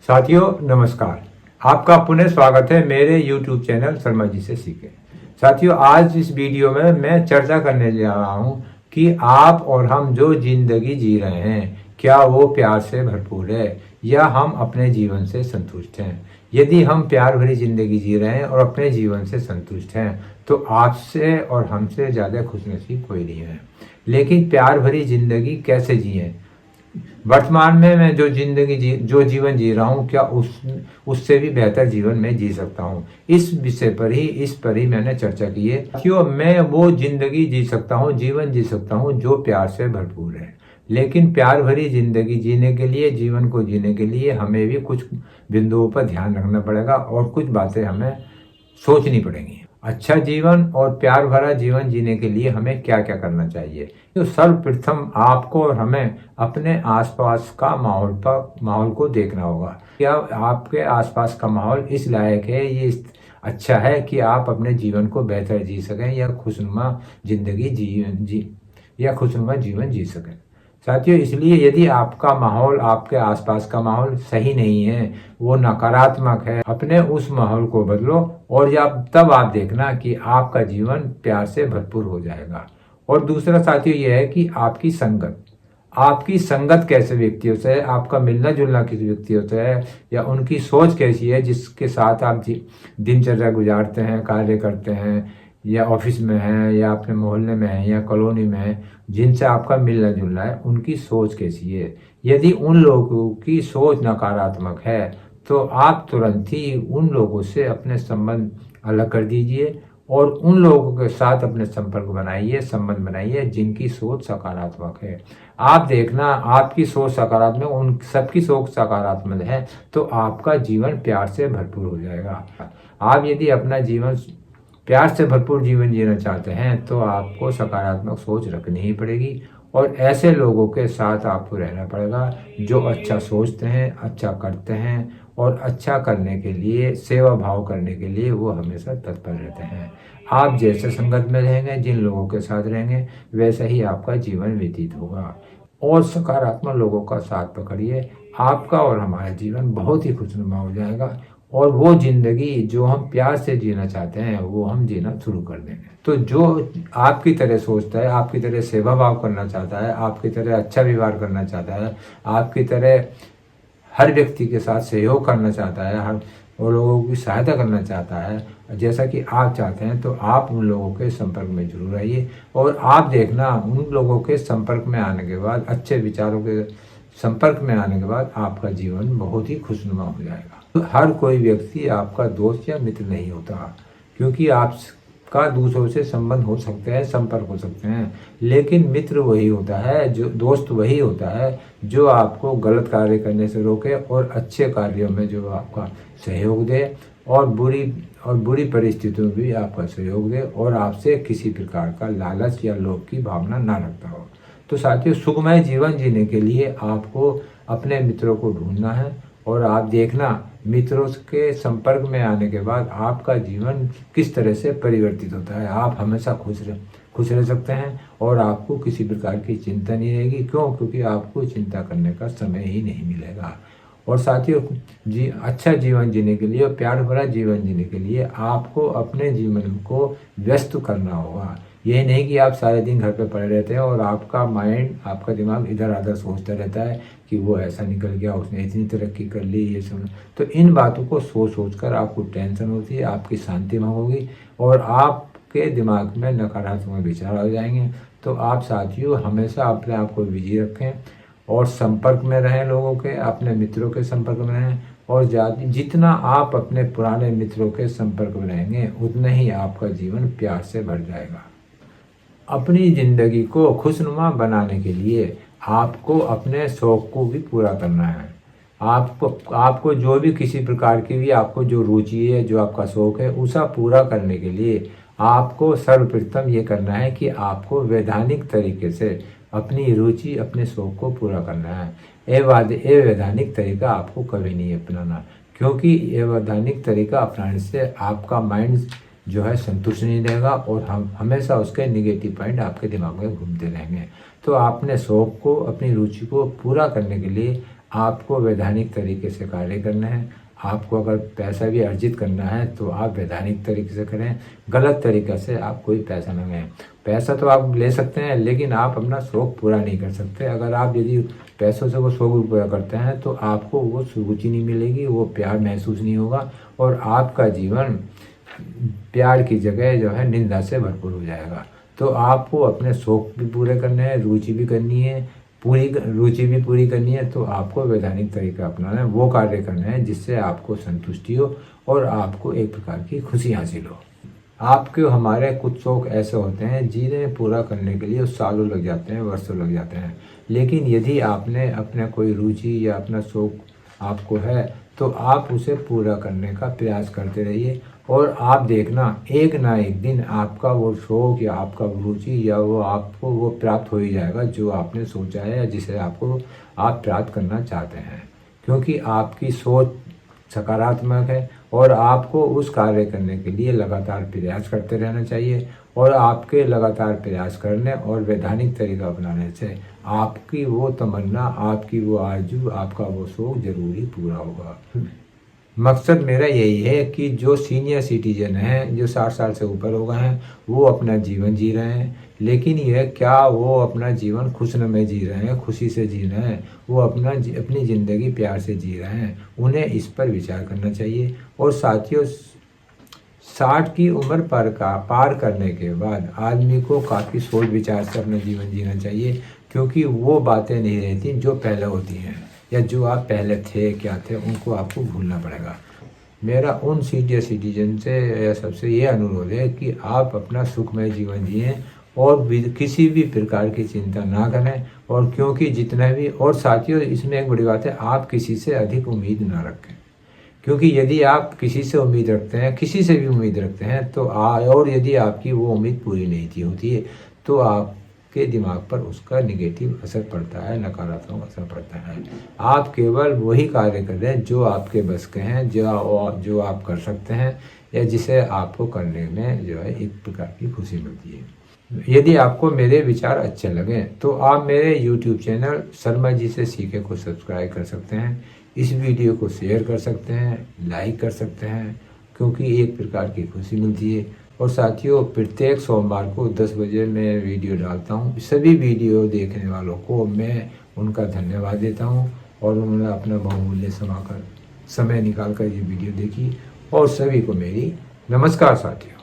साथियों नमस्कार। आपका पुनः स्वागत है मेरे YouTube चैनल शर्मा जी से सीखें। साथियों आज इस वीडियो में मैं चर्चा करने जा रहा हूँ कि आप और हम जो जिंदगी जी रहे हैं क्या वो प्यार से भरपूर है या हम अपने जीवन से संतुष्ट हैं। यदि हम प्यार भरी जिंदगी जी रहे हैं और अपने जीवन से संतुष्ट हैं तो आपसे और हमसे ज़्यादा खुशनसीब कोई नहीं है। लेकिन प्यार भरी जिंदगी कैसे जिएं? वर्तमान में मैं जो जीवन जी रहा हूँ क्या उससे भी बेहतर जीवन मैं जी सकता हूँ। इस विषय पर ही मैंने चर्चा की है। क्यों मैं वो जिंदगी जी सकता हूँ, जीवन जी सकता हूँ जो प्यार से भरपूर है। लेकिन प्यार भरी जिंदगी जीने के लिए, जीवन को जीने के लिए हमें भी कुछ बिंदुओं पर ध्यान रखना पड़ेगा और कुछ बातें हमें सोचनी पड़ेंगी। अच्छा जीवन और प्यार भरा जीवन जीने के लिए हमें क्या क्या करना चाहिए। तो सर्वप्रथम आपको और हमें अपने आसपास का माहौल को देखना होगा। क्या आपके आसपास का माहौल इस लायक है, ये अच्छा है कि आप अपने जीवन को बेहतर जी सकें या खुशनुमा जीवन जी सकें। साथियों इसलिए यदि आपका माहौल, आपके आसपास का माहौल सही नहीं है, वो नकारात्मक है, अपने उस माहौल को बदलो और तब आप देखना कि आपका जीवन प्यार से भरपूर हो जाएगा। और दूसरा साथियों यह है कि आपकी संगत कैसे व्यक्तियों से है, आपका मिलना जुलना किस व्यक्तियों से है या उनकी सोच कैसी है जिसके साथ आप दिनचर्या गुजारते हैं, कार्य करते हैं, या ऑफिस में हैं या अपने मोहल्ले में हैं या कॉलोनी में हैं, जिनसे आपका मिलना जुलना है उनकी सोच कैसी है। यदि उन लोगों की सोच नकारात्मक है तो आप तुरंत ही उन लोगों से अपने संबंध अलग कर दीजिए और उन लोगों के साथ अपने संबंध बनाइए जिनकी सोच सकारात्मक है। आप देखना आपकी सोच सकारात्मक, उन सबकी सोच सकारात्मक है तो आपका जीवन प्यार से भरपूर हो जाएगा। आप यदि अपना जीवन प्यार से भरपूर जीवन जीना चाहते हैं तो आपको सकारात्मक सोच रखनी ही पड़ेगी और ऐसे लोगों के साथ आपको रहना पड़ेगा जो अच्छा सोचते हैं, अच्छा करते हैं और अच्छा करने के लिए, सेवा भाव करने के लिए वो हमेशा तत्पर रहते हैं। आप जैसे संगत में रहेंगे, जिन लोगों के साथ रहेंगे, वैसा ही आपका जीवन व्यतीत होगा। और सकारात्मक लोगों का साथ पकड़िए, आपका और हमारा जीवन बहुत ही खुशनुमा हो जाएगा और वो जिंदगी जो हम प्यार से जीना चाहते हैं वो हम जीना शुरू कर देंगे। तो जो आपकी तरह सोचता है, आपकी तरह सेवा भाव करना चाहता है, आपकी तरह अच्छा व्यवहार करना चाहता है, आपकी तरह हर व्यक्ति के साथ सहयोग करना चाहता है, हर और लोगों की सहायता करना चाहता है जैसा कि आप चाहते हैं, तो आप उन लोगों के संपर्क में जरूर आइए। और आप देखना उन लोगों के संपर्क में आने के बाद, अच्छे विचारों के संपर्क में आने के बाद आपका जीवन बहुत ही खुशनुमा हो जाएगा। तो हर कोई व्यक्ति आपका दोस्त या मित्र नहीं होता, क्योंकि आपका दूसरों से संबंध हो सकते हैं, संपर्क हो सकते हैं, लेकिन मित्र वही होता है, जो दोस्त वही होता है जो आपको गलत कार्य करने से रोके और अच्छे कार्यों में जो आपका सहयोग दे और बुरी परिस्थितियों में भी आपका सहयोग दे और आपसे किसी प्रकार का लालच या लोभ की भावना ना रखता हो। तो साथियों सुखमय जीवन जीने के लिए आपको अपने मित्रों को ढूंढना है और आप देखना मित्रों के संपर्क में आने के बाद आपका जीवन किस तरह से परिवर्तित होता है। आप हमेशा खुश रह सकते हैं और आपको किसी प्रकार की चिंता नहीं रहेगी। क्योंकि आपको चिंता करने का समय ही नहीं मिलेगा। और साथियों अच्छा जीवन जीने के लिए और प्यार भरा जीवन जीने के लिए आपको अपने जीवन को व्यस्त करना होगा। यही नहीं कि आप सारे दिन घर पे पड़े रहते हैं और आपका माइंड, आपका दिमाग इधर उधर सोचता रहता है कि वो ऐसा निकल गया, उसने इतनी तरक्की कर ली, ये सब। तो इन बातों को सोच कर आपको टेंशन होती है, आपकी शांति भंग होगी और आपके दिमाग में नकारात्मक विचार आ जाएंगे। तो आप साथियों हमेशा अपने आप को बिजी रखें और संपर्क में रहें लोगों के, अपने मित्रों के संपर्क में रहें और जितना आप अपने पुराने मित्रों के संपर्क में रहेंगे उतना ही आपका जीवन प्यार से भर जाएगा। अपनी ज़िंदगी को खुशनुमा बनाने के लिए आपको अपने शौक़ को भी पूरा करना है। आपको जो भी किसी प्रकार की भी आपको जो रुचि है, जो आपका शौक़ है, उसे पूरा करने के लिए आपको सर्वप्रथम ये करना है कि आपको वैधानिक तरीके से अपनी रुचि, अपने शौक़ को पूरा करना है। अवैधानिक तरीका आपको कभी नहीं अपनाना, क्योंकि अवैधानिक तरीका अपनाने से आपका माइंड जो है संतुष्ट नहीं रहेगा और हम हमेशा उसके निगेटिव पॉइंट आपके दिमाग में घूमते रहेंगे। तो आपने शौक़ को, अपनी रुचि को पूरा करने के लिए आपको वैधानिक तरीके से कार्य करना है। आपको अगर पैसा भी अर्जित करना है तो आप वैधानिक तरीके से करें, गलत तरीके से आप कोई पैसा ना लें। पैसा तो आप ले सकते हैं लेकिन आप अपना शौक़ पूरा नहीं कर सकते। अगर आप यदि पैसों से वो शौक़ पूरा करते हैं तो आपको वो रुचि नहीं मिलेगी, वो प्यार महसूस नहीं होगा और आपका जीवन प्यार की जगह जो है निंदा से भरपूर हो जाएगा। तो आपको अपने शौक़ भी पूरे करने हैं, रुचि भी करनी है, रुचि भी पूरी करनी है। तो आपको वैधानिक तरीका अपनाना है, वो कार्य करना है जिससे आपको संतुष्टि हो और आपको एक प्रकार की खुशी हासिल हो। आपके हमारे कुछ शौक़ ऐसे होते हैं जिन्हें पूरा करने के लिए सालों लग जाते हैं, वर्षों लग जाते हैं। लेकिन यदि आपने अपना कोई रुचि या अपना शौक़ आपको है तो आप उसे पूरा करने का प्रयास करते रहिए और आप देखना एक ना एक दिन आपका वो शौक़ या आपका रुचि या वो आपको वो प्राप्त हो ही जाएगा जो आपने सोचा है या जिसे आपको आप प्राप्त करना चाहते हैं। क्योंकि आपकी सोच सकारात्मक है और आपको उस कार्य करने के लिए लगातार प्रयास करते रहना चाहिए और आपके लगातार प्रयास करने और वैधानिक तरीका अपनाने से आपकी वो तमन्ना, आपकी वो आरज़ू, आपका वो शौक़ ज़रूर ही पूरा होगा। मकसद मेरा यही है कि जो सीनियर सिटीजन हैं, जो 60 साल से ऊपर हो गए हैं, वो अपना जीवन जी रहे हैं, लेकिन यह क्या वो अपना जीवन खुशनुमा जी रहे हैं, खुशी से जी रहे हैं, वो अपनी ज़िंदगी प्यार से जी रहे हैं, उन्हें इस पर विचार करना चाहिए। और साथियों 60 की उम्र पार करने के बाद आदमी को काफ़ी सोच विचार से अपना जीवन जीना चाहिए, क्योंकि वो बातें नहीं रहती जो पहले होती हैं या जो आप पहले थे क्या थे उनको आपको भूलना पड़ेगा। मेरा उन सीनियर सिटीजन से सबसे ये अनुरोध है कि आप अपना सुखमय जीवन जिएं और किसी भी प्रकार की चिंता ना करें। और क्योंकि जितना भी, और साथियों इसमें एक बड़ी बात है, आप किसी से अधिक उम्मीद ना रखें, क्योंकि यदि आप किसी से उम्मीद रखते हैं, किसी से भी उम्मीद रखते हैं तो और यदि आपकी वो उम्मीद पूरी नहीं होती है तो आपके दिमाग पर उसका निगेटिव असर पड़ता है, नकारात्मक असर पड़ता है। आप केवल वही कार्य करें जो आपके बस के हैं, जो आप कर सकते हैं या जिसे आपको करने में जो है एक प्रकार की खुशी मिलती है। यदि आपको मेरे विचार अच्छे लगें तो आप मेरे YouTube चैनल शर्मा जी से सीखे को सब्सक्राइब कर सकते हैं, इस वीडियो को शेयर कर सकते हैं, लाइक कर सकते हैं, क्योंकि एक प्रकार की खुशी मिलती है। और साथियों प्रत्येक सोमवार को 10 बजे मैं वीडियो डालता हूँ। सभी वीडियो देखने वालों को मैं उनका धन्यवाद देता हूँ और उन्होंने अपना बहुमूल्य समय निकाल कर ये वीडियो देखी। और सभी को मेरी नमस्कार साथियों।